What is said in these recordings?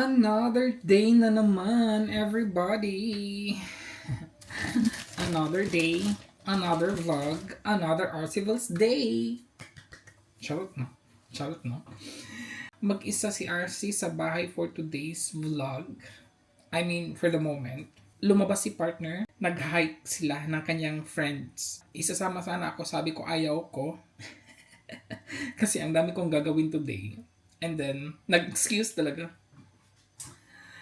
Another day na naman, everybody. Another day, another vlog, another Arcivals day. Charot no? Charot no? Mag-isa si RC sa bahay for today's vlog. I mean, for the moment. Lumabas si partner, nag-hike sila ng kanyang friends. Isasama sana ako, sabi ko ayaw ko. Kasi ang dami kong gagawin today. And then, nag-excuse talaga.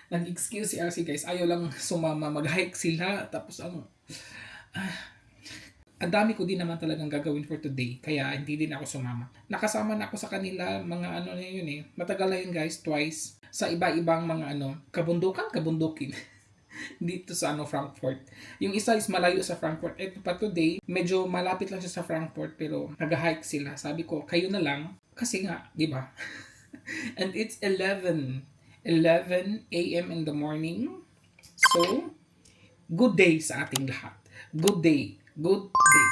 Nag-excuse si RC guys, ayaw lang sumama, mag-hike sila. Tapos ang dami ko din naman talagang gagawin for today. Kaya hindi din ako sumama. Nakasama na ako sa kanila, mga ano na yun eh. Matagal na yun guys, twice. Sa iba-ibang mga kabundukin. Dito sa Frankfurt. Yung isa is malayo sa Frankfurt. Ito pa today, medyo malapit lang siya sa Frankfurt pero nag-hike sila. Sabi ko, kayo na lang. Kasi nga, di ba? And it's 11 a.m. in the morning. So, good day sa ating lahat. Good day. Good day.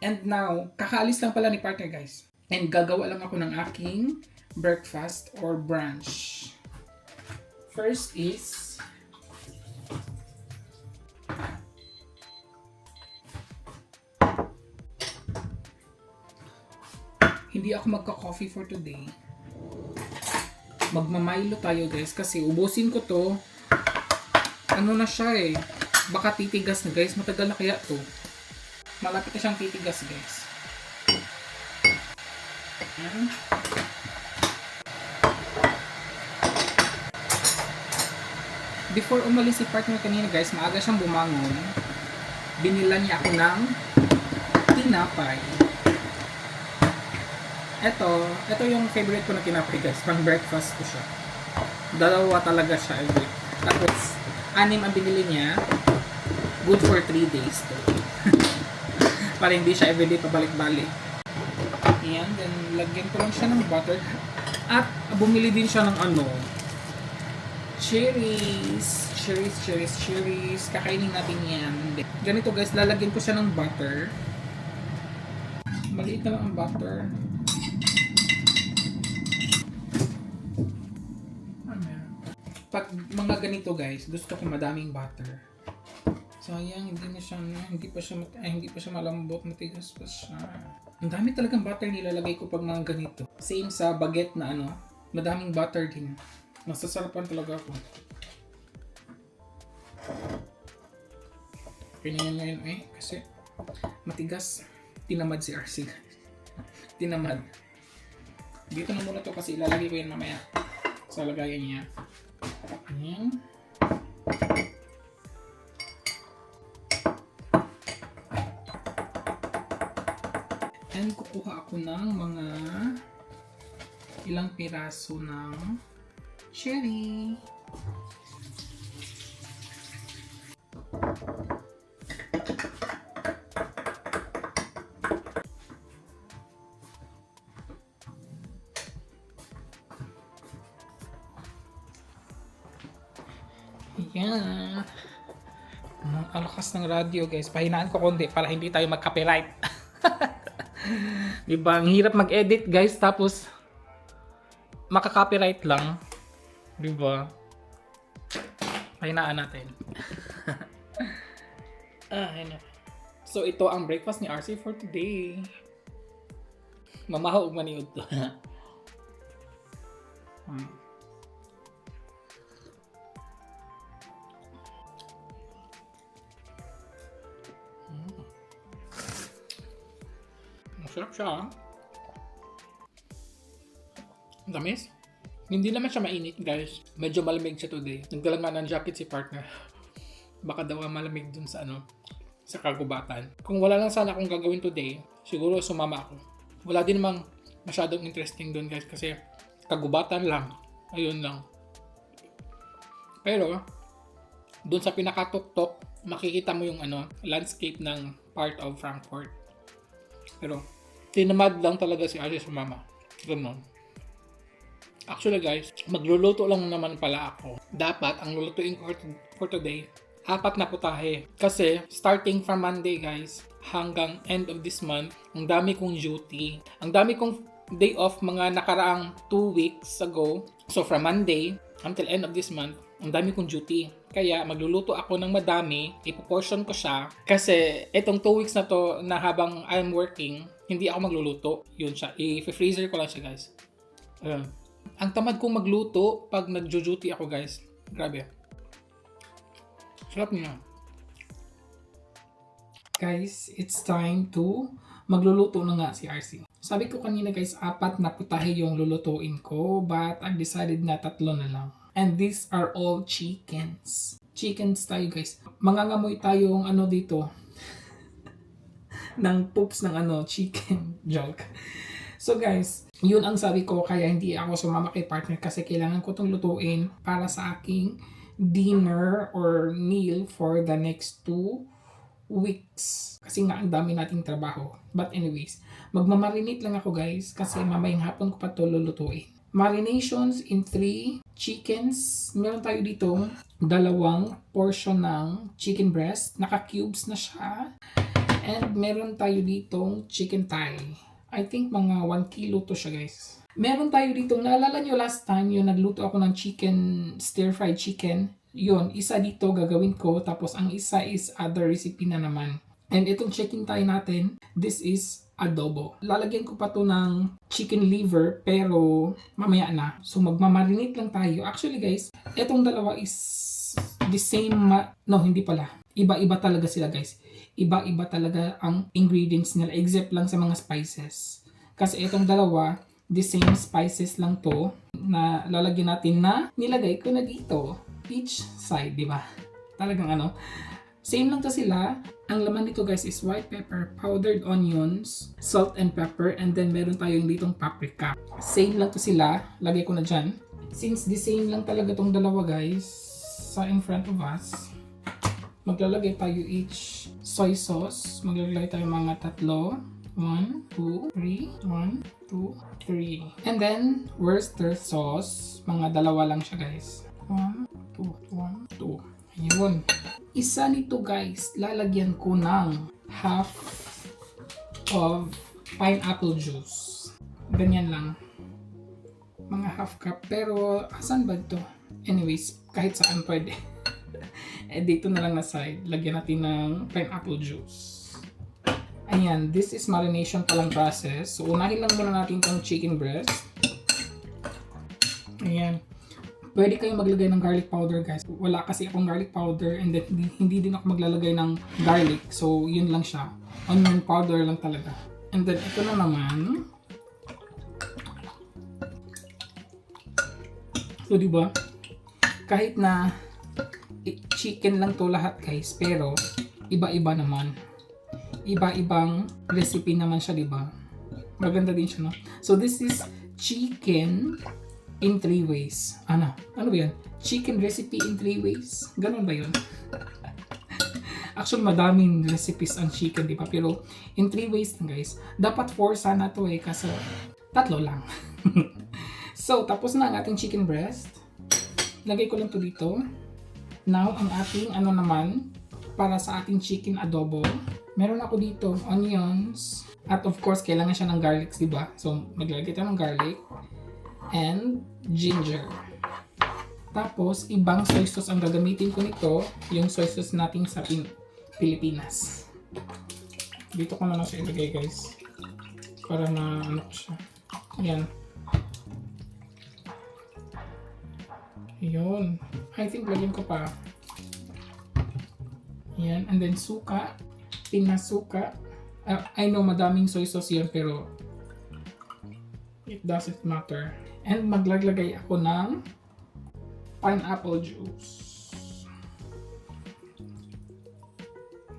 And now, kakaalis lang pala ni partner guys. And gagawa lang ako ng aking breakfast or brunch. First is hindi ako magka-coffee for today. Magmamilo tayo guys kasi ubusin ko to. Ano na siya eh. Baka titigas na guys. Matagal na kaya to. Malapit na siyang titigas guys. Ayan. Before umalis si partner kanina guys, maaga siyang bumangon. Binila niya ako ng tinapay. Ito yung favorite ko na tinapay guys. Pang breakfast ko siya. Dalawa talaga siya every. Tapos, 6 ang binili niya. Good for 3 days to. Para hindi siya everyday pabalik-balik. Ayan, then lagyan ko lang siya ng butter. At bumili din siya ng cherries. Cherries. Kakainin natin yan. Ganito guys, lalagyan ko siya ng butter. Maliit na lang ang butter. Pag mga ganito guys, gusto ko madaming butter. Sayang, hindi pa siya malambot, matigas pa siya. Ang dami talagang butter nilalagay ko pag mga ganito. Same sa baguette na madaming butter din. Nasasarapan talaga ako. Ganyan ngayon kasi matigas. Tinamad si RC. Tinamad. Dito na muna to kasi ilalagay ko yan mamaya sa lagayan niya. Ayan. And kukuha ako ng mga ilang piraso ng cherry. Ayan. Ang lakas ng radio guys. Pahinaan ko konti para hindi tayo mag-copyright. Diba? Ang hirap mag-edit guys. Tapos maka-copyright lang. Diba? Pahinaan natin. So ito ang breakfast ni RC for today. Mamahaw maniud to. Masarap siya Ang tamis. Hindi naman siya mainit guys. Medyo malamig siya today. Nagdala nga ng jacket si partner. Baka daw malamig dun sa sa kagubatan. Kung wala lang sana akong gagawin today, siguro sumama ako. Wala din namang masyadong interesting dun guys kasi kagubatan lang. Ayun lang. Pero dun sa pinakatuktok, makikita mo yung landscape ng part of Frankfurt. Pero tinamad lang talaga si Ashley sumama. Ganun. Actually guys, magluluto lang naman pala ako. Dapat ang lulutuin ko for today, 4 na putahe. Kasi starting from Monday guys, hanggang end of this month, ang dami kong duty. Ang dami kong day off mga nakaraang 2 weeks ago. So from Monday until end of this month, ang dami kong duty. Kaya magluluto ako ng madami, ipoportion ko siya. Kasi itong 2 weeks na to na habang I'm working, hindi ako magluluto. Yun siya. I-freezer ko lang siya, guys. Ayun. Ang tamad kong magluto pag nag-duty ako, guys. Grabe. Sarap niya. Guys, it's time to magluluto na nga si RC. Sabi ko kanina guys, 4 na putahe yung lulutuin ko, but I've decided na 3 na lang. And these are all chickens. Chickens tayo guys. Mangangamoy tayong ano dito ng poops ng chicken. Joke. So guys, yun ang sabi ko, kaya hindi ako sumama kay partner kasi kailangan ko itong lutuin para sa aking dinner or meal for the next 2 weeks. Kasi nga ang dami nating trabaho. But anyways, magmamarinate lang ako guys kasi mamayang hapon ko pa ito lulutuin. Marinations in 3 chickens. Meron tayo dito 2 portion ng chicken breast. Naka-cubes na siya. And meron tayo ditong chicken thigh. I think mga 1 kilo to siya guys. Meron tayo dito, naalala nyo last time yung nagluto ako ng chicken, stir-fried chicken. Yun, isa dito gagawin ko, tapos ang isa is other recipe na naman. And itong chicken thigh natin, this is adobo. Lalagyan ko pa to ng chicken liver, pero mamaya na. So magmamarinate lang tayo. Actually guys, itong dalawa is the same, no hindi pala. Iba-iba talaga sila guys. Iba-iba talaga ang ingredients nila, except lang sa mga spices. Kasi itong dalawa, the same spices lang to, na lalagyan natin na nilagay ko na dito. Each side, di ba? Talagang same lang to sila. Ang laman nito guys is white pepper, powdered onions, salt and pepper, and then meron tayong ditong paprika. Same lang to sila. Lagay ko na dyan. Since the same lang talaga tong dalawa guys, sa in front of us, maglalagay tayo each soy sauce. Maglalagay tayo mga 3. 1, 2, 3. 1, 2, 3. And then, Worcester sauce. Mga 2 lang siya guys. 1, 2, 1, 2. Ayun. Isa nito guys, lalagyan ko ng half of pineapple juice. Ganyan lang. Mga half cup. Pero, asan ba ito? Anyways, kahit saan pwede. Dito na lang na side, lagyan natin ng pineapple juice. Ayan, this is marination pa lang process. So, unahin lang muna natin itong chicken breast. Ayan. Pwede kayong maglagay ng garlic powder guys. Wala kasi akong garlic powder and then hindi din ako maglalagay ng garlic. So, yun lang siya. Onion powder lang talaga. And then, ito na naman. So, diba? Kahit na chicken lang to lahat guys, pero iba-iba naman. Iba-ibang recipe naman siya, diba? Maganda din siya, no? So, this is chicken in 3 ways. Ano ba yun? Chicken recipe in 3 ways? Ganun ba yun? Actually, madaming recipes ang chicken, di ba? Pero, in 3 ways lang, guys. Dapat 4 sana to kasi 3 lang. So, tapos na ang ating chicken breast. Lagay ko lang to dito. Now, ang ating naman, para sa ating chicken adobo. Meron ako dito, onions. At of course, kailangan siya ng garlic, di ba? So, maglagay tayo ng garlic. And ginger. Tapos, ibang soy sauce ang gagamitin ko nito, yung soy sauce natin sa Pilipinas. Dito ko na lang siya ilagay guys. Para na ko siya. Ayan. Yun. I think lagyan ko pa. Ayan. And then suka. Pinasuka. I know madaming soy sauce yan pero it doesn't matter. And maglalagay ako ng pineapple juice.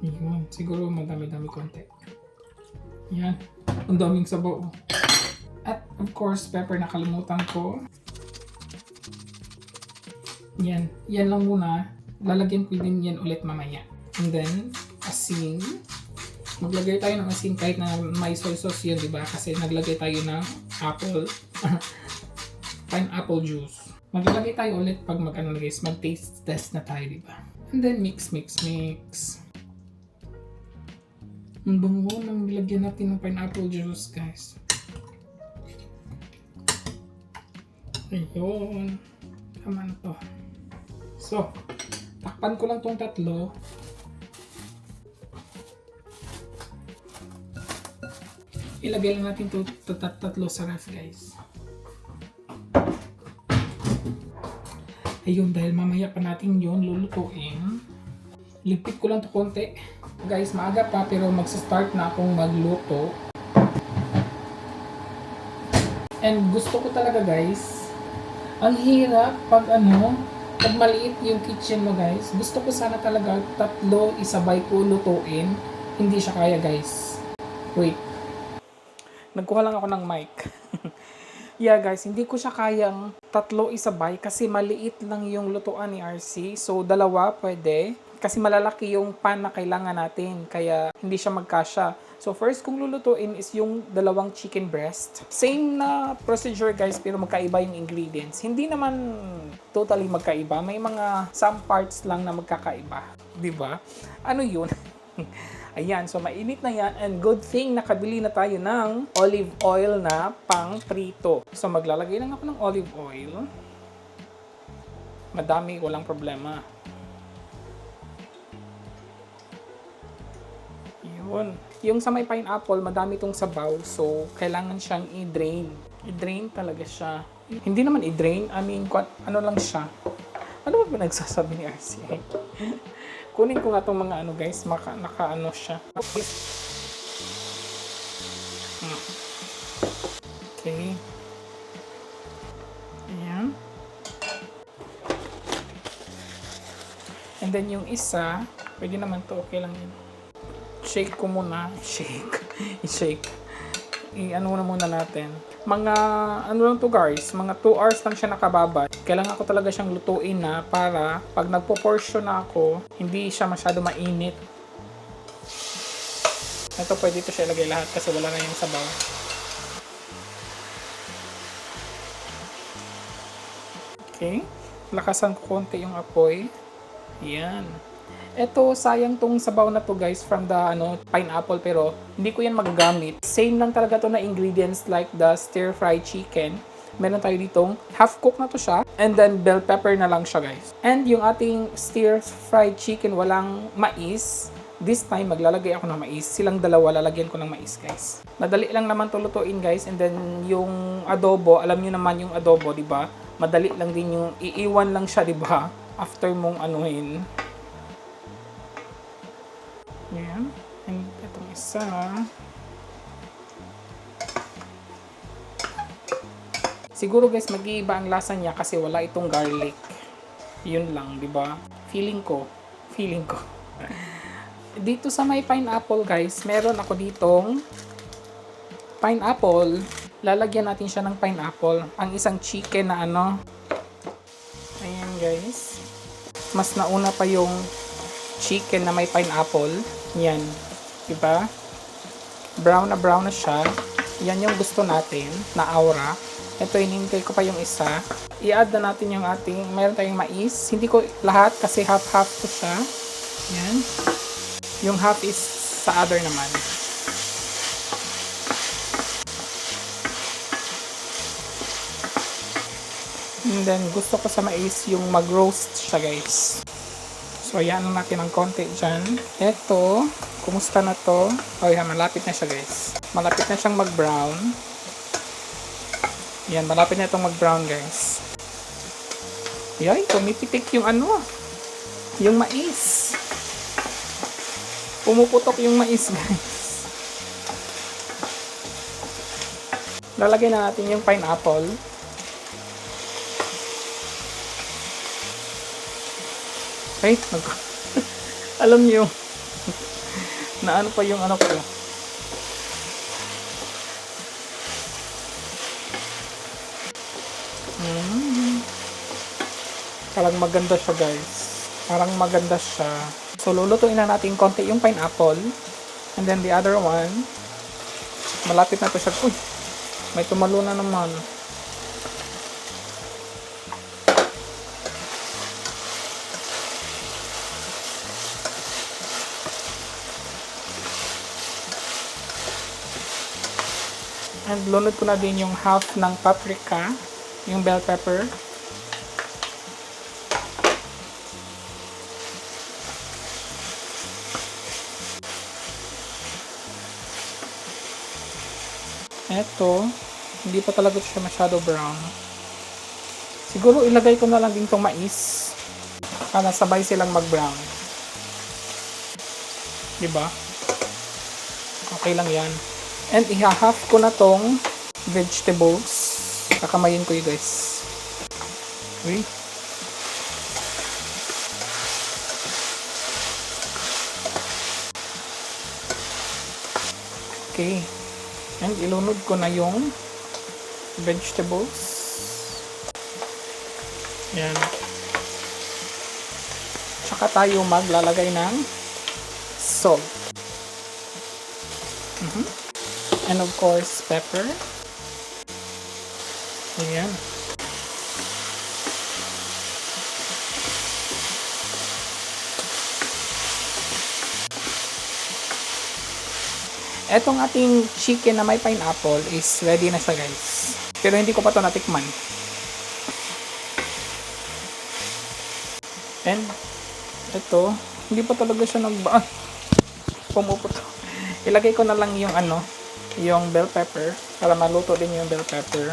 Yun. Siguro madami-dami konti. Yan. Ang daming sabaw. At of course, pepper nakalimutan ko. Yan. Yan lang muna. Lalagyan ko din yan ulit mamaya. And then, asin. Maglagay tayo ng asin kahit na may soy sauce yun, diba? Kasi naglagay tayo ng pineapple juice. Maglalagay tayo ulit pag mag-taste test na tayo, diba? And then mix. Ang bango nang nilagyan natin ng pineapple juice, guys. Ayun. Tama na to. So, takpan ko lang tong tatlo. Ilagay lang natin to tatlo sa ref, guys. Ayun, dahil mamaya pa natin yun lulutuin. Ligpit ko lang to konti. Guys, maaga pa pero magsa-start na akong magluto. And gusto ko talaga, guys, ang hirap pag pag maliit yung kitchen mo, guys. Gusto ko sana talaga tatlo isabay ko lutuin. Hindi siya kaya, guys. Wait. Nagkuha lang ako ng mic. Yeah, guys, hindi ko siya kayang tatlo isabay kasi maliit lang yung lutuan ni RC. So, dalawa pwede. Kasi malalaki yung pan na kailangan natin. Kaya, hindi siya magkasya. So, first kong lulutuin is yung dalawang chicken breast. Same na procedure, guys, pero magkaiba yung ingredients. Hindi naman totally magkaiba. May mga some parts lang na magkakaiba. Diba? Ano yun? Ayan, so mainit na yan and good thing nakabili na tayo ng olive oil na pang prito. So maglalagay lang ako ng olive oil. Madami, walang problema. Yun. Yung sa may pineapple, madami itong sabaw. So kailangan siyang i-drain. I-drain talaga siya. Hindi naman i-drain. I mean, ano lang siya. Ano ba pinagsasabi ni RCA? Kunin ko nga itong mga guys, naka-ano siya. Okay. Ayan. And then yung isa, pwede naman to, okay lang yun. Shake ko muna. I-shake. I-ano muna natin. Mga, lang to guys, mga 2 hours lang siya nakababad. Kailangan ko talaga siyang lutuin na para pag nagpo-portion na ako, hindi siya masyado mainit. Ito pwede ito siya ilagay lahat kasi wala na yung sabaw. Okay. Lakasan ko konti yung apoy. Yan. Ito, sayang tong sabaw na to guys from the pineapple pero hindi ko yan magagamit. Same lang talaga to na ingredients like the stir fry chicken. Meron tayo ditong half cook na to siya and then bell pepper na lang siya guys. And yung ating stir fried chicken walang mais. This time maglalagay ako ng mais. Silang dalawa lalagyan ko ng mais guys. Madali lang naman to lutuin guys and then yung adobo, alam niyo naman yung adobo, 'di ba? Madali lang din yung iiwan lang siya, 'di ba? After mong anuhin. Yan. And itong isa. Siguro guys, mag-iiba ang lasa niya kasi wala itong garlic. Yun lang, di ba? Feeling ko. Dito sa may pineapple guys, meron ako ditong pineapple. Lalagyan natin siya ng pineapple. Ang isang chicken na Ayan guys. Mas nauna pa yung chicken na may pineapple. Yan. Diba? Brown na siya. Yan yung gusto natin na aura. Ito, hinintay ko pa yung isa. I-add na natin yung ating, meron tayong mais. Hindi ko lahat kasi half-half to siya. Yan. Yung half is sa other naman. And then, gusto ko sa mais yung mag-roast siya guys. So, ayan lang natin ng konti dyan. Ito, kumusta na to? Oh, yan, malapit na siya guys. Malapit na siyang mag-brown. Yan, malapit na itong mag-brown guys. Yay, tumipitik yung yung mais. Pumuputok yung mais guys. Lalagay na natin yung pineapple. Ay, alam niyo na pa yung ko. Parang maganda siya guys. Parang maganda siya. So, lulutuin na natin konti yung pineapple. And then the other one, malapit na to siya. Uy, may tumalo na naman. And lunod ko na din yung half ng paprika, yung bell pepper. Eto, hindi pa talaga siya masyado brown. Siguro ilagay ko na lang din tong mais para sabay silang mag-brown. Diba? Okay lang yan. And iha-half ko na tong vegetables. Kakamayin ko yun guys. Okay. Okay. And ilunod ko na yung vegetables. Yan. Tsaka tayo maglalagay ng salt. And of course, pepper. Ayan. Etong ating chicken na may pineapple is ready na siya guys. Pero hindi ko pa ito natikman. And ito, hindi pa talaga siya pumupot. Ilagay ko na lang yung yung bell pepper para maluto din yung bell pepper.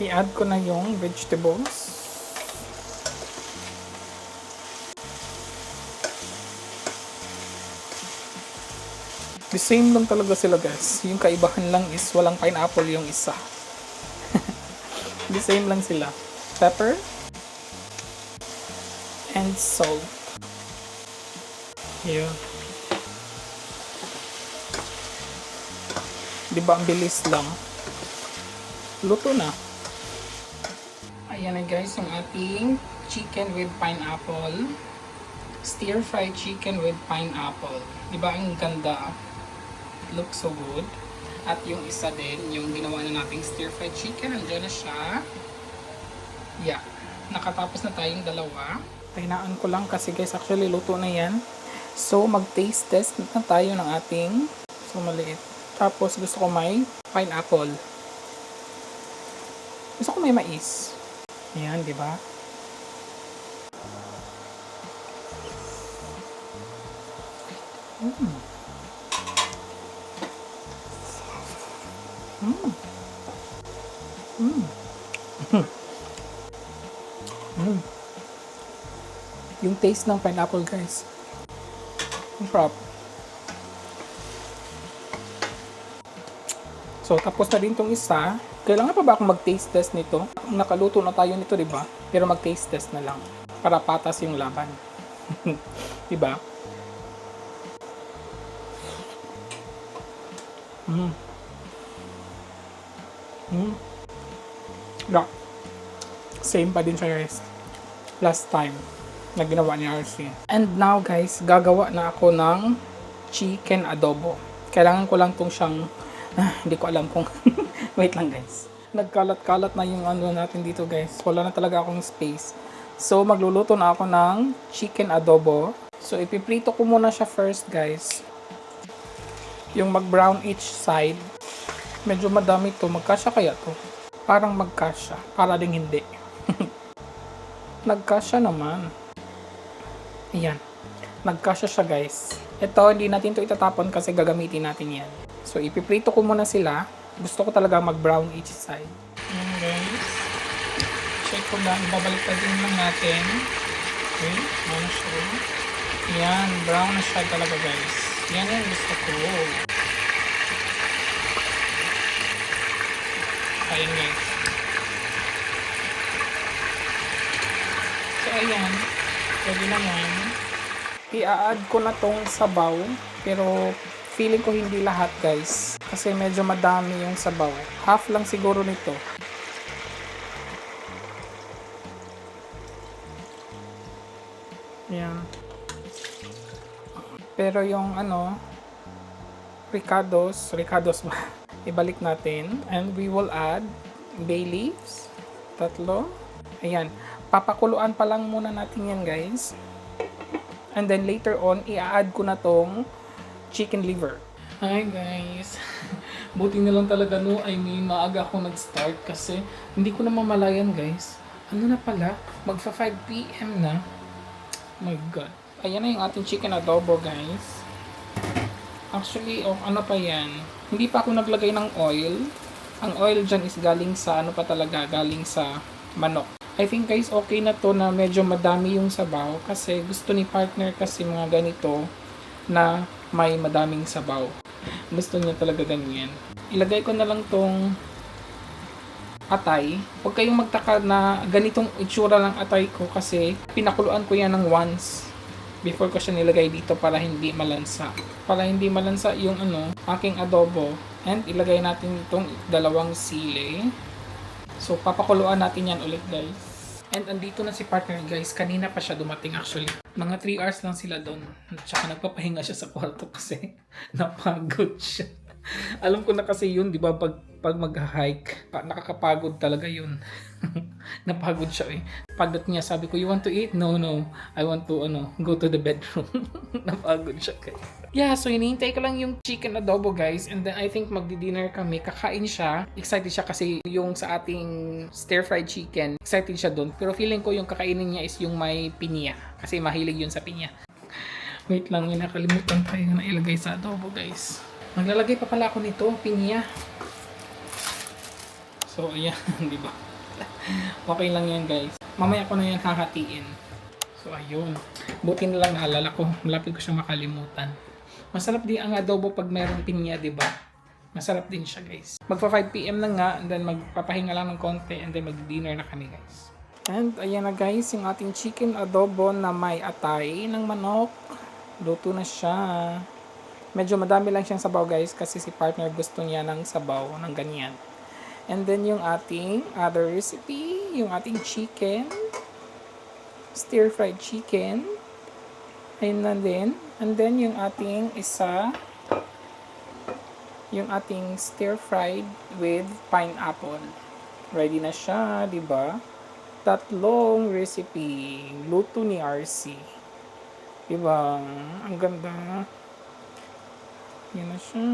I-add ko na yung vegetables. The same lang talaga sila guys. Yung kaibahan lang is walang pineapple yung isa. The same lang sila. Pepper and salt. Yun. Diba ang bilis lang? Luto na. Ayan na guys, yung ating chicken with pineapple. Stir-fried chicken with pineapple. Diba ang ganda? Looks so good. At yung isa din, yung ginawa na nating stir-fried chicken, nandiyan na siya. Yeah. Nakatapos na tayong dalawa. Pahinaan ko lang kasi guys, actually luto na yan. So, mag-taste test na tayo ng ating maliit. Tapos, gusto ko may pineapple. Gusto ko may mais. Ayan, di ba? Yung taste ng pineapple, guys. Ang sarap. So, tapos na din tong isa. Kailangan pa ba akong mag-taste test nito? Nakaluto na tayo nito, diba? Pero mag-taste test na lang. Para patas yung laban. Diba? Yeah. Same pa din siya guys. Last time na ginawa ni RC. And now guys, gagawa na ako ng chicken adobo. Kailangan ko lang tong siyang hindi ko alam kung wait lang guys. Nagkalat-kalat na yung natin dito guys. Wala na talaga akong space. So magluluto na ako ng chicken adobo. So ipiprito ko muna siya first guys. Yung mag-brown each side. Medyo madami to. Magkasya kaya to? Parang magkasya. Para ding hindi. Nagkasya naman. Ayan. Nagkasya siya guys. Ito, hindi natin to itatapon kasi gagamitin natin yan. So, ipiprito ko muna sila. Gusto ko talaga mag-brown each side. Ayan guys. Check ko lang. Babalik pa din lang natin. Okay. Ano siya? Ayan. Brown na siya talaga guys. Yan yung gusto ko. Ayan guys. So, ayan. Pwede naman. I-add ko na tong sabaw. Pero, feeling ko hindi lahat guys. Kasi medyo madami yung sabaw. Half lang siguro nito. Ayan. Pero yung ricados ba? Ibalik natin. And we will add bay leaves. 3. Ayan. Papakuluan pa lang muna natin yan guys. And then later on, i-add ko na tong chicken liver. Hi guys. Buti na lang talaga maaga ako nag-start kasi hindi ko na mamalayan guys. Ano na pala? Magfa 5 PM na. My God. Ayan na yung ating chicken adobo, guys. Actually, ano pa yan? Hindi pa ako naglagay ng oil. Ang oil dyan is galing sa, ano pa talaga, galing sa manok. I think guys, okay na to na medyo madami yung sabaw. Kasi gusto ni partner kasi mga ganito na may madaming sabaw. Gusto niya talaga ganyan. Ilagay ko na lang tong atay. Huwag kayong magtaka na ganitong itsura ng atay ko kasi pinakuluan ko yan ng once before ko siya nilagay dito para hindi malansa. Para hindi malansa yung aking adobo. And ilagay natin itong dalawang sili. So papakuluan natin yan ulit, guys. And andito na si partner, guys. Kanina pa siya dumating actually. Mga 3 hours lang sila doon. Tsaka nagpapahinga siya sa kwarto kasi napagod siya. Alam ko na kasi yun, di ba, pag mag-hike, nakakapagod talaga yun. Napagod siya eh. Pagdating niya, sabi ko, you want to eat? No, I want to, go to the bedroom. Napagod siya guys. Yeah, so hinihintay ko lang yung chicken adobo, guys. And then I think magdi-dinner kami. Kakain siya. Excited siya kasi yung sa ating stir-fried chicken. Excited siya doon. Pero feeling ko yung kakainin niya is yung may pinya. Kasi mahilig yun sa pinya. Wait lang, yun nakalimutan tayo na ilagay sa adobo, guys. Maglalagay pa pala ako nito, pinya. So, ayan, di ba? Okay lang yan, guys. Mamaya ko na yan hahatiin. So, ayun. Buti na lang naalala ko. Malapit ko siyang makalimutan. Masarap din ang adobo pag mayroong pinya, di ba? Masarap din siya, guys. Magpa 5 PM na nga, and then magpapahinga lang ng konti, and then mag-dinner na kami, guys. And ayan na, guys, yung ating chicken adobo na may atay ng manok. Luto na siya. Medyo madami lang siyang sabaw, guys, kasi si partner gusto niya ng sabaw ng ganyan. And then yung ating other recipe, yung ating chicken, stir-fried chicken. Ayun na din. And then yung ating isa, yung ating stir-fried with pineapple. Ready na siya, di ba? Tatlong recipe. Luto ni RC. Di ba? Ang ganda. Yan na siya.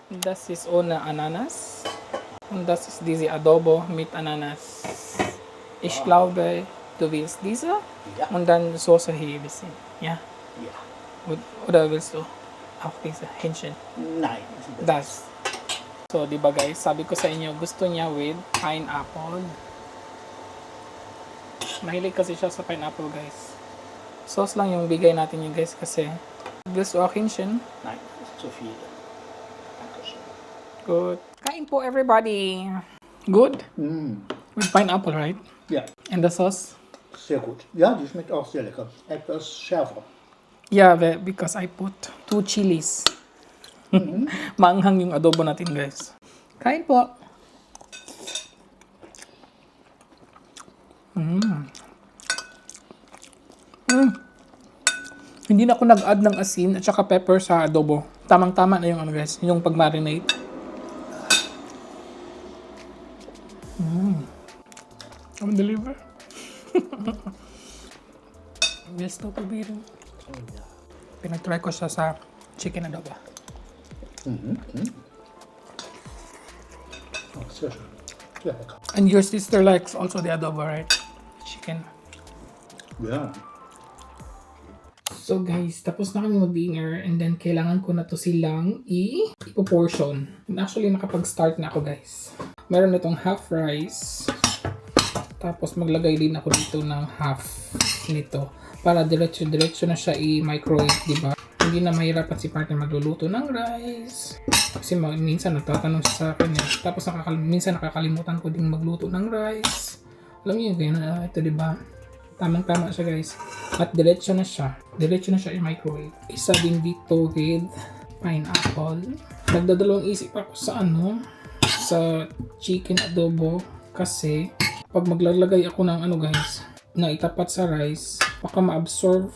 Das ist ohne Ananas. Und das ist diese Adobo mit Ananas. Ich glaube, du willst diese. Ja. Und dann Soße hier ein bisschen. Ja? Ja. Oder willst du auch diese Hähnchen? Nein. Das. So, di ba guys, sabi ko sa inyo, gusto niya with pineapple. Mahilig kasi siya sa pineapple, guys. Sauce lang yung bigay natin yun, guys, kasi willst du auch Hähnchen? Nein, das ist zu viel. Dankeschön. Good. Kain po, everybody. Good? With pineapple, right? Ja, And the sauce? sehr gut. Ja, die schmeckt auch sehr lecker. Etwas schärfer. Yeah, because I put 2 chilies. Maanghang yung adobo natin, guys. Kain po. Hindi na ako nag-add ng asin at saka pepper sa adobo. Tamang-tama na yung guys, yung pag-marinate. I'm deliver. Best to probieren. Pinag-try ko siya sa chicken adobo. Oh, sehr schön. Sehr lecker. And your sister likes also the adobo, right? Chicken. Ja. So guys, tapos na kami mag-dinner and then kailangan ko na to silang i-portion. And actually nakapag-start na ako, guys. Meron itong half rice. Tapos maglagay din ako dito ng half nito. Para diretso-diretso na siya i-microwave, di ba? Hindi na mahirapan si partner magluluto ng rice. Kasi minsan natatanong siya sa akin eh. Tapos minsan nakakalimutan ko din magluto ng rice. Alam niyo yun, ito di ba? Tamang-tama siya, guys. At diretso na siya. Diretso na siya i-microwave. Isa din dito with pineapple. Nagdadalawang isip ako sa sa chicken adobo. Kasi pag maglalagay ako ng guys, na itapat sa rice, baka ma-absorb.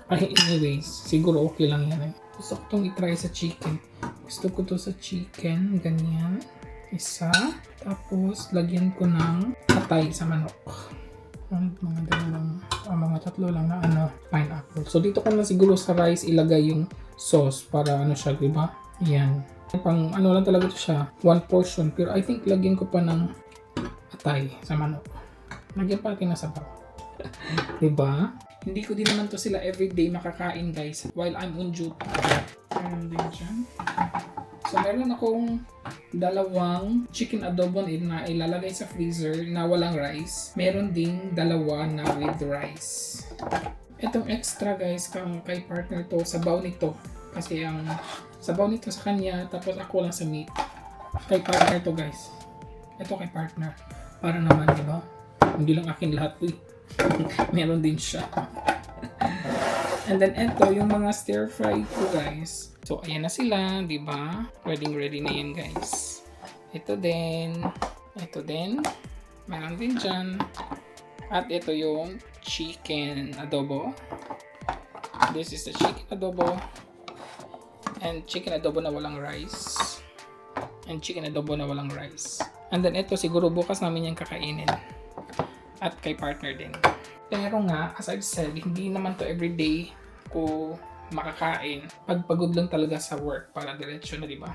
Ay, anyways, siguro okay lang yan eh. Gusto ko itong itry sa chicken. Gusto ko to sa chicken. Ganyan. Isa. Tapos, lagyan ko ng atay sa manok. Mga tatlo lang na pineapple. So dito ko na siguro sa rice ilagay yung sauce para ano siya, diba? Yan. Pang ano lang talaga ito siya, one portion. Pero I think lagyan ko pa ng atay sa manok. Lagyan pa natin na sabaw. Diba? Hindi ko din naman to sila everyday makakain guys while I'm on duty. Meron din dyan. So meron akong dalawang chicken adobo na ilalagay sa freezer na walang rice. Meron ding dalawa na with rice. Itong extra guys kay partner to, sabaw nito. Kasi ang sabaw nito sa kanya tapos ako lang sa meat. Kay partner to guys. Ito kay partner. Para naman, di ba? Hindi lang akin lahat to eh. Meron din siya. And then ito yung mga stir fry ko guys. So ayan na sila, di ba? Ready na yan guys. Ito din. Ito din. Meron din dyan. At ito yung chicken adobo. This is the chicken adobo. And chicken adobo na walang rice. And chicken adobo na walang rice. And then ito siguro bukas namin yung kakainin. At kay partner din. Pero nga, as I've said, hindi naman to everyday ko makakain. Pagpagod lang talaga sa work para diretso na, di ba?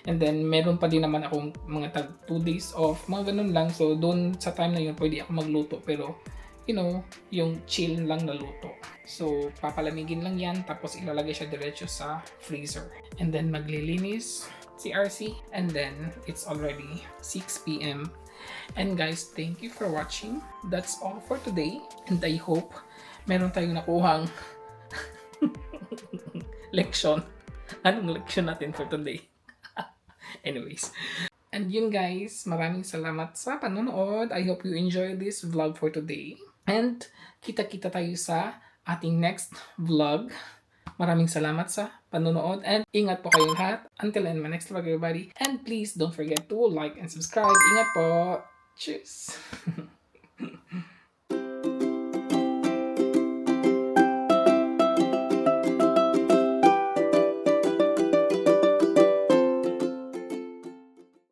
And then, meron pa din naman akong mga 2 days off. Mga ganun lang. So, doon sa time na yun, pwede ako magluto. Pero, you know, yung chill lang na luto. So, papalamigin lang yan. Tapos, ilalagay siya diretso sa freezer. And then, maglilinis si RC. And then, it's already 6 p.m. And guys, thank you for watching. That's all for today. And I hope meron tayong nakuhang leksyon. Anong leksyon natin for today? Anyways. And yun guys, maraming salamat sa panonood. I hope you enjoyed this vlog for today. And kita-kita tayo sa ating next vlog. Maraming salamat sa panonood and ingat po kayong lahat. Until my next vlog everybody. And please don't forget to like and subscribe. Ingat po. Cheers!